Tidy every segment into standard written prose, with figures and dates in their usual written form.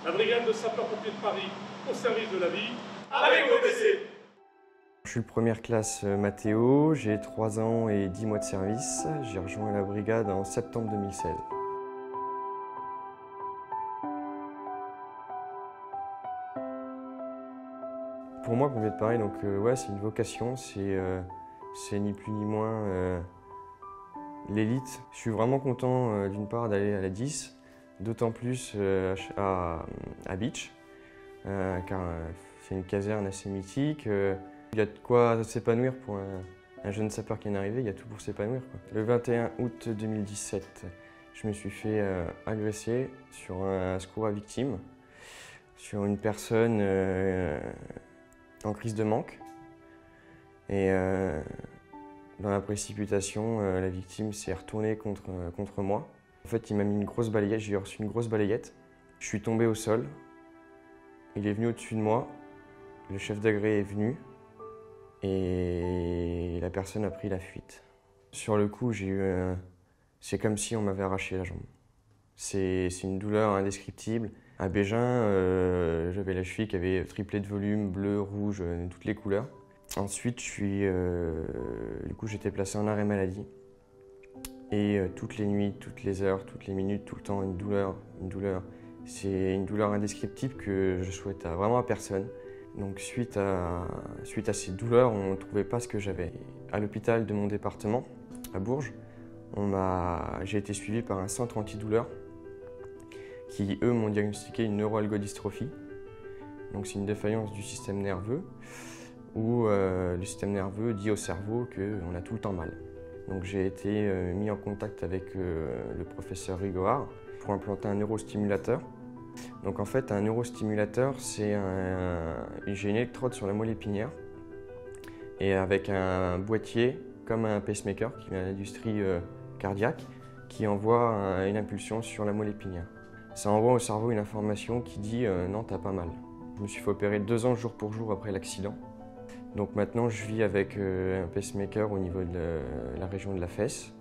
La brigade de sapeurs-pompiers de Paris au service de la vie, avec OPC. Je suis première classe Mathéo, j'ai 3 ans et 10 mois de service. J'ai rejoint la brigade en septembre 2016. Pour moi, pompier de Paris, ouais, c'est une vocation, c'est ni plus ni moins l'élite. Je suis vraiment content d'une part d'aller à la 10, d'autant plus à Beach, car c'est une caserne assez mythique. Il y a de quoi s'épanouir pour un jeune sapeur qui est arrivé, il y a tout pour s'épanouir. Le 21 août 2017, je me suis fait agresser sur un secours à victimes, sur une personne en crise de manque. Et dans la précipitation, la victime s'est retournée contre moi. En fait, il m'a mis une grosse balayette, j'ai reçu une grosse balayette. Je suis tombé au sol. Il est venu au-dessus de moi. Le chef d'agré est venu. Et la personne a pris la fuite. Sur le coup, c'est comme si on m'avait arraché la jambe. C'est une douleur indescriptible. À Bégin, j'avais la cheville qui avait triplé de volume, bleu, rouge, toutes les couleurs. Ensuite, du coup, j'étais placé en arrêt maladie. Et toutes les nuits, toutes les heures, toutes les minutes, tout le temps, une douleur. C'est une douleur indescriptible que je souhaite vraiment à personne. Donc suite à ces douleurs, on ne trouvait pas ce que j'avais. À l'hôpital de mon département, à Bourges, j'ai été suivi par un centre antidouleur qui, eux, m'ont diagnostiqué une neuroalgodystrophie. Donc c'est une défaillance du système nerveux où le système nerveux dit au cerveau qu'on a tout le temps mal. Donc j'ai été mis en contact avec le professeur Rigoard pour implanter un neurostimulateur. Donc en fait, un neurostimulateur, j'ai une électrode sur la moelle épinière et avec un boîtier comme un pacemaker qui vient de l'industrie cardiaque qui envoie une impulsion sur la moelle épinière. Ça envoie au cerveau une information qui dit non, t'as pas mal. Je me suis fait opérer 2 ans jour pour jour après l'accident. Donc maintenant, je vis avec un pacemaker au niveau de la région de la fesse,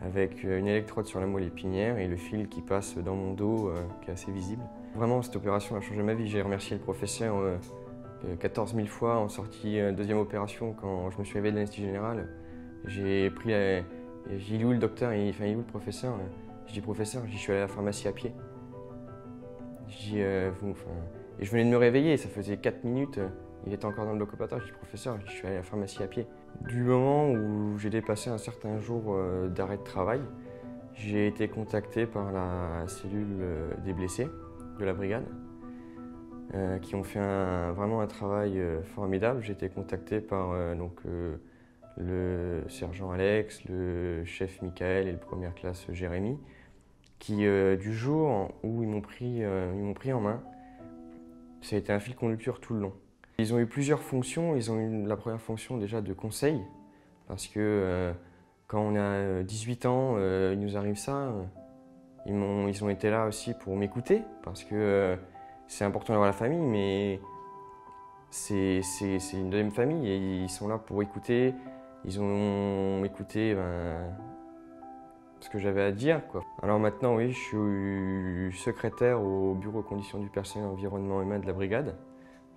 avec une électrode sur la moelle épinière et le fil qui passe dans mon dos qui est assez visible. Vraiment, cette opération a changé ma vie. J'ai remercié le professeur 14 000 fois en sortie deuxième opération quand je me suis réveillé de l'anesthésie générale. J'ai dit où le docteur, il est où le professeur? Je dis professeur, je suis allé à la pharmacie à pied. Je dis et je venais de me réveiller, ça faisait 4 minutes. Il était encore dans le bloc opératoire, je dis professeur, je suis allé à la pharmacie à pied. Du moment où j'ai dépassé un certain jour d'arrêt de travail, j'ai été contacté par la cellule des blessés de la brigade, qui ont fait vraiment un travail formidable. J'ai été contacté par le sergent Alex, le chef Michael et le première classe Jérémy, qui du jour où ils m'ont pris en main, ça a été un fil conducteur tout le long. Ils ont eu plusieurs fonctions. Ils ont eu la première fonction déjà de conseil, parce que quand on a 18 ans, il nous arrive ça. Ils ont été là aussi pour m'écouter, parce que c'est important d'avoir la famille, mais c'est une deuxième famille et ils sont là pour écouter. Ils ont écouté ce que j'avais à dire, quoi. Alors maintenant, oui, je suis secrétaire au bureau conditions du personnel et environnement humain de la brigade,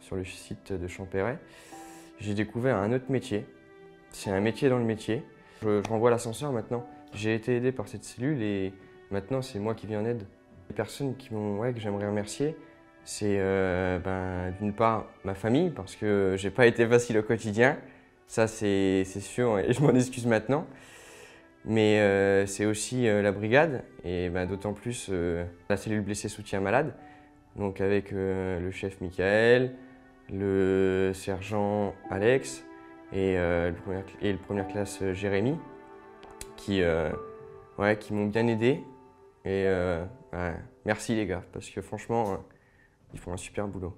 sur le site de Champéret. J'ai découvert un autre métier. C'est un métier dans le métier. Je renvoie l'ascenseur maintenant. J'ai été aidé par cette cellule et maintenant c'est moi qui viens en aide. Les personnes que j'aimerais remercier, c'est d'une part ma famille, parce que j'ai pas été facile au quotidien. Ça c'est sûr et je m'en excuse maintenant. Mais c'est aussi la brigade et d'autant plus la cellule blessé soutien malade. Donc avec le chef Michael, le sergent Alex et le première classe Jérémy qui m'ont bien aidé. Et merci les gars, parce que franchement, ils font un super boulot.